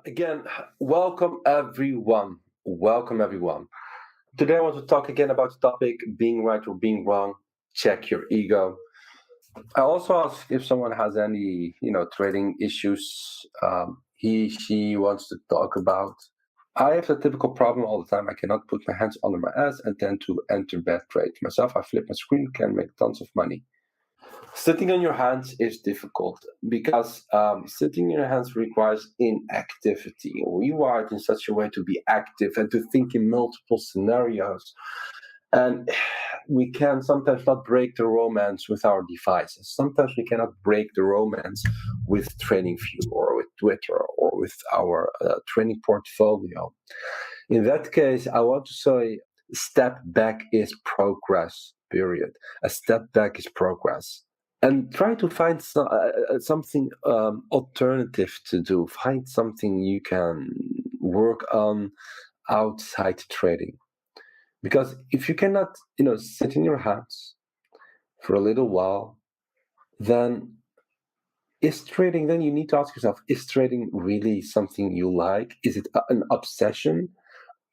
Again, welcome everyone. Welcome everyone. Today I want to talk again about the topic being right or being wrong. Check your ego. I also ask if someone has any, trading issues she wants to talk about. I have the typical problem all the time. I cannot put my hands under my ass and tend to enter bad trades. Myself, I flip my screen, can make tons of money. Sitting on your hands is difficult because sitting in your hands requires inactivity. We wired in such a way to be active and to think in multiple scenarios. And we can sometimes not break the romance with our devices. Sometimes we cannot break the romance with TradingView or with Twitter or with our trading portfolio. In that case, I want to say step back is progress, period. A step back is progress. And try to find something alternative to do. Find something you can work on outside trading. Because if you cannot, sit in your hands for a little while, then then you need to ask yourself, is trading really something you like? Is it an obsession,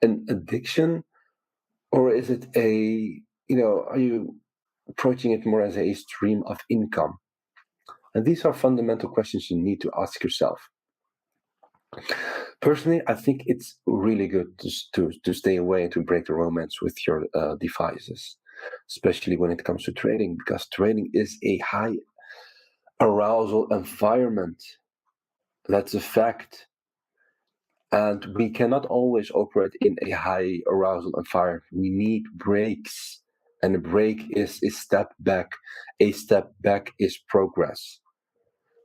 an addiction? Or is it are you approaching it more as a stream of income? And these are fundamental questions you need to ask yourself. Personally, I think it's really good to stay away and to break the romance with your devices, especially when it comes to trading, because trading is a high arousal environment. That's a fact. And we cannot always operate in a high arousal environment. We need breaks. And a break is a step back. A step back is progress.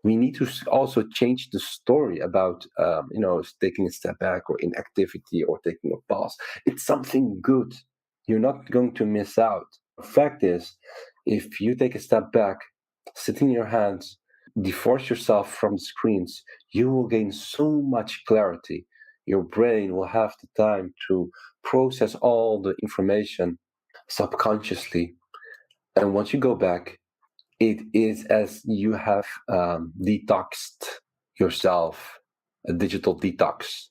We need to also change the story about, taking a step back or inactivity or taking a pause. It's something good. You're not going to miss out. The fact is, if you take a step back, sit in your hands, divorce yourself from the screens, you will gain so much clarity. Your brain will have the time to process all the information subconsciously. And once you go back, it is as you have detoxed yourself, a digital detox.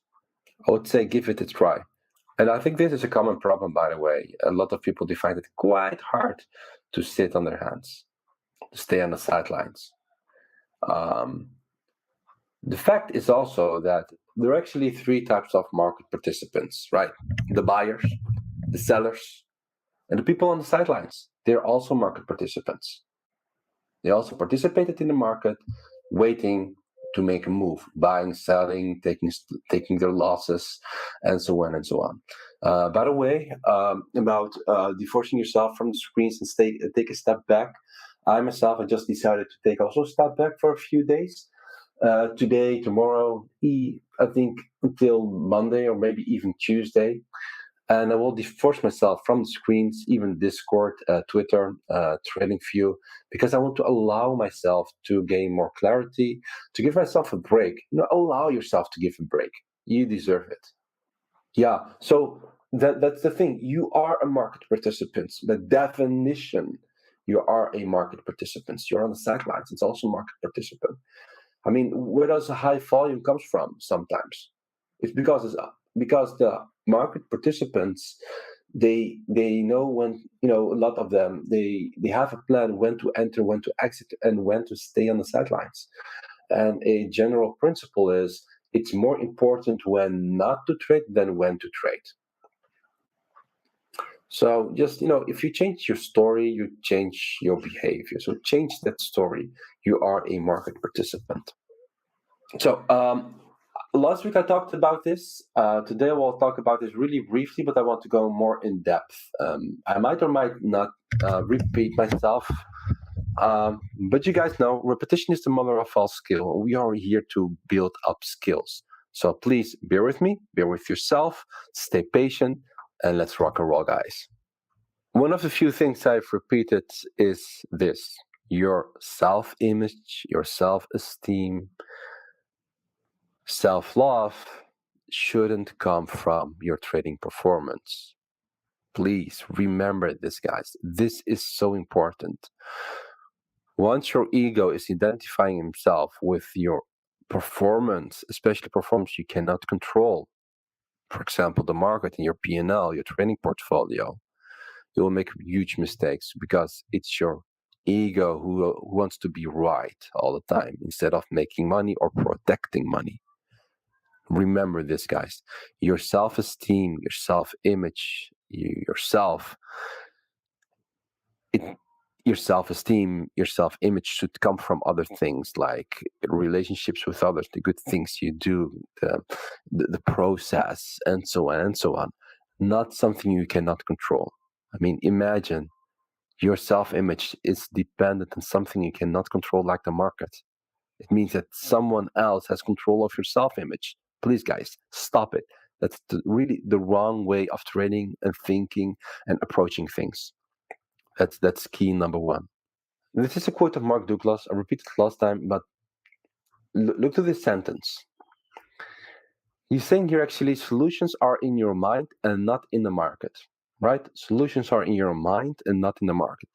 I would say give it a try. And I think this is a common problem, by the way. A lot of people find it quite hard to sit on their hands, to stay on the sidelines. The fact is also that there are actually three types of market participants, right? The buyers, the sellers, and the people on the sidelines. They're also market participants. They also participated in the market, waiting to make a move, buying, selling, taking their losses, and so on and so on. By the way, about divorcing yourself from the screens and take a step back. I myself, I just decided to take also a step back for a few days. Today, tomorrow, I think until Monday or maybe even Tuesday. And I will divorce myself from the screens, even Discord, Twitter, TradingView, because I want to allow myself to gain more clarity, to give myself a break. Allow yourself to give a break. You deserve it. Yeah, so that's the thing. You are a market participant. The definition, you are a market participant. You're on the sidelines. It's also market participant. I mean, where does the high volume comes from sometimes? It's because the market participants, they know when, a lot of them, they have a plan when to enter, when to exit, and when to stay on the sidelines. And a general principle is it's more important when not to trade than when to trade. So just, if you change your story, you change your behavior. So change that story. You are a market participant. So last week I talked about this. Today we'll talk about this really briefly, but I want to go more in depth. I might or might not repeat myself, but you guys know repetition is the mother of all skill. We are here to build up skills. So please bear with me, bear with yourself, stay patient, and let's rock and roll, guys. One of the few things I've repeated is this: your self-image, your self-esteem, self-love shouldn't come from your trading performance. Please remember this, guys. This is so important. Once your ego is identifying himself with your performance, especially performance you cannot control. For example, the market in your P&L, your trading portfolio, you will make huge mistakes because it's your ego who wants to be right all the time instead of making money or protecting money. Remember this, guys. Your self-esteem, your self-image, yourself, your self-esteem, your self-image should come from other things like relationships with others, the good things you do, the process, and so on and so on. Not something you cannot control. I mean, imagine your self-image is dependent on something you cannot control, like the market. It means that someone else has control of your self-image. Please, guys, stop it. That's really the wrong way of trading and thinking and approaching things. That's key number one. This is a quote of Mark Douglas. I repeated it last time, but look to this sentence. He's saying here actually solutions are in your mind and not in the market, right? Solutions are in your mind and not in the market.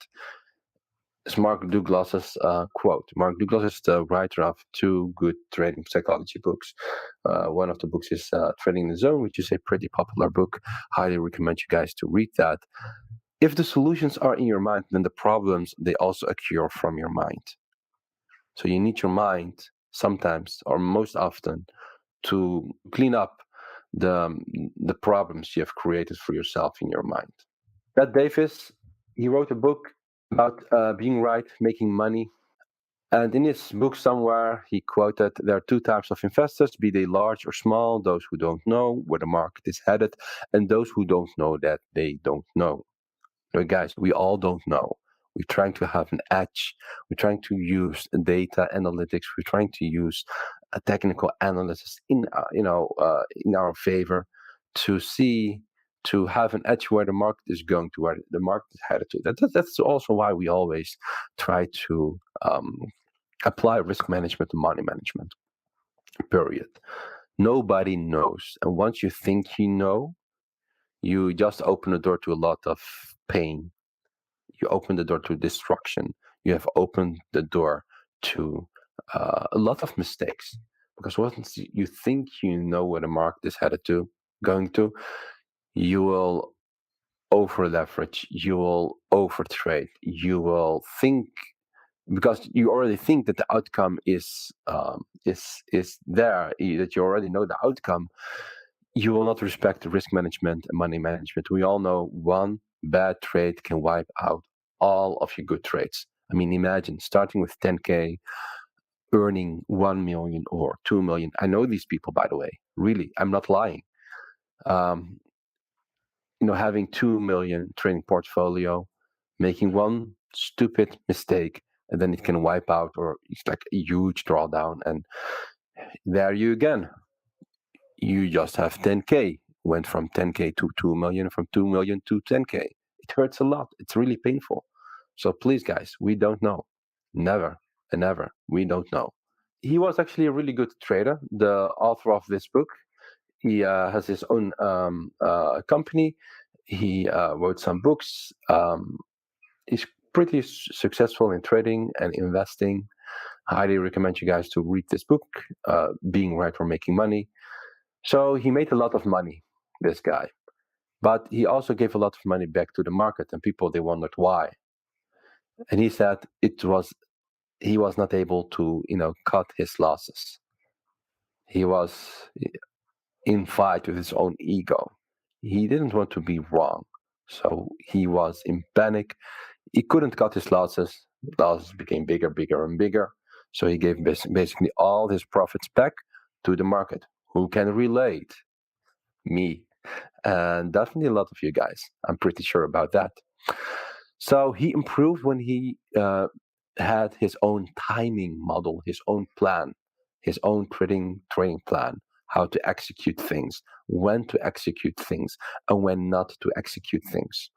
It's Mark Douglas's quote. Mark Douglas is the writer of two good trading psychology books. One of the books is Trading the Zone, which is a pretty popular book. Highly recommend you guys to read that. If the solutions are in your mind, then the problems, they also occur from your mind. So you need your mind sometimes, or most often, to clean up the problems you have created for yourself in your mind. Pat Davis, he wrote a book about being right, making money. And in his book somewhere, he quoted, there are two types of investors, be they large or small, those who don't know where the market is headed, and those who don't know that they don't know. So guys, we all don't know. We're trying to have an edge. We're trying to use data analytics. We're trying to use a technical analysis in our favor to have an edge where the market is going to, where the market is headed to. That's also why we always try to apply risk management to money management. Period. Nobody knows, and once you think you know, you just open the door to a lot of pain. You open the door to destruction. You have opened the door to a lot of mistakes, because once you think you know where the market is headed to, going to, you will over leverage, you will over trade, you will think, because you already think that the outcome is there, that you already know the outcome. You will not respect risk management and money management. We all know one bad trade can wipe out all of your good trades. I mean, imagine starting with 10K, earning 1 million or 2 million. I know these people, by the way. Really, I'm not lying. Having 2 million trading portfolio, making one stupid mistake, and then it can wipe out, or it's like a huge drawdown. And there you again. You just have 10K, went from 10K to 2 million, from 2 million to 10K. It hurts a lot. It's really painful. So please, guys, we don't know. Never and ever. We don't know. He was actually a really good trader, the author of this book. He has his own company. He wrote some books. He's pretty successful in trading and investing. Highly recommend you guys to read this book, Being Right or Making Money. So he made a lot of money, this guy. But he also gave a lot of money back to the market, and people, they wondered why. And he said he was not able to, cut his losses. He was in fight with his own ego. He didn't want to be wrong. So he was in panic. He couldn't cut his losses. Losses became bigger and bigger. So he gave basically all his profits back to the market. Who can relate? Me. And definitely a lot of you guys. I'm pretty sure about that. So he improved when he had his own timing model, his own plan, his own trading plan, how to execute things, when to execute things, and when not to execute things.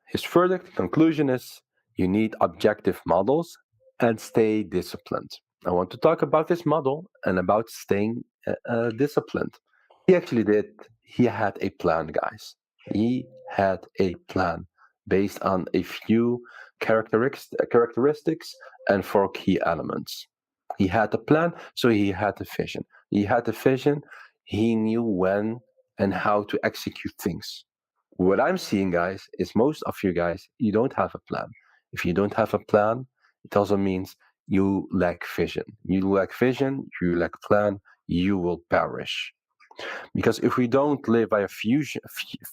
His verdict, conclusion is, you need objective models and stay disciplined. I want to talk about this model and about staying disciplined. He actually did. He had a plan, guys. He had a plan based on a few characteristics and 4 key elements. He had a plan, so he had a vision. He had a vision. He knew when and how to execute things. What I'm seeing, guys, is most of you guys, you don't have a plan. If you don't have a plan, it also means you lack vision. You lack vision, you lack plan, you will perish. Because if we don't live by a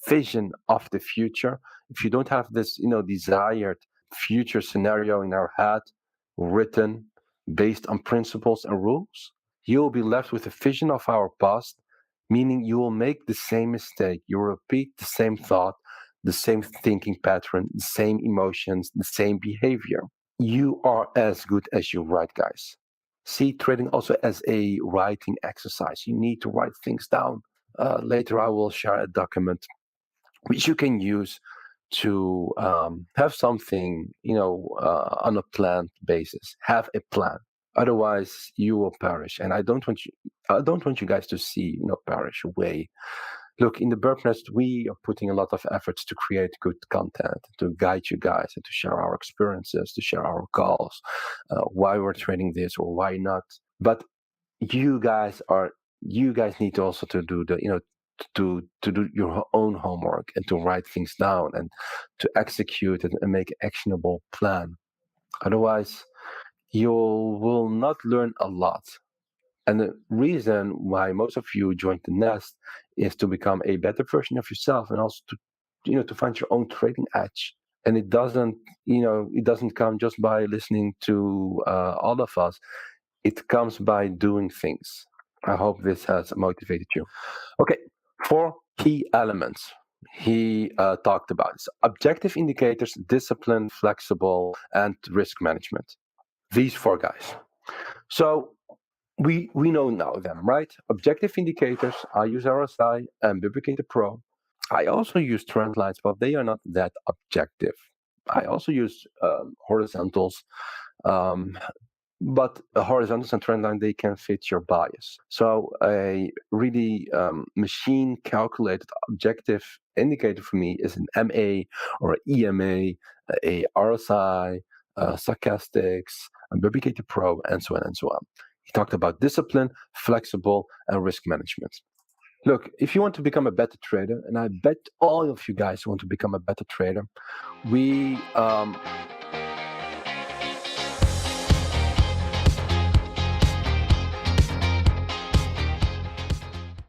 vision of the future, if you don't have this, desired future scenario in our head, written based on principles and rules, you will be left with a vision of our past, meaning you will make the same mistake. You will repeat the same thought, the same thinking pattern, the same emotions, the same behavior. You are as good as you write, guys. See trading also as a writing exercise. You need to write things down. Later, I will share a document which you can use to have something, on a planned basis. Have a plan. Otherwise, you will perish. And I don't want you. I don't want you guys to see, perish away. Look, in the Burp Nest, we are putting a lot of efforts to create good content, to guide you guys, and to share our experiences, to share our goals, why we're trading this or why not. But you guys need to also to do the, to do your own homework and to write things down and to execute it and make an actionable plan. Otherwise, you will not learn a lot. And the reason why most of you joined the nest is to become a better version of yourself and also to, to find your own trading edge. And it doesn't come just by listening to all of us. It comes by doing things. I hope this has motivated you. Okay, 4 key elements he talked about. So objective indicators, discipline, flexible, and risk management. These 4 guys. So we know now them, right? Objective indicators, I use RSI and Biblicator Pro. I also use trend lines, but they are not that objective. I also use horizontals, but horizontals and trend line, they can fit your bias. So a really machine calculated objective indicator for me is an MA or an EMA, a RSI, stochastics, a Biblicator Pro, and so on and so on. He talked about discipline, flexible, and risk management. Look, if you want to become a better trader, and I bet all of you guys want to become a better trader, we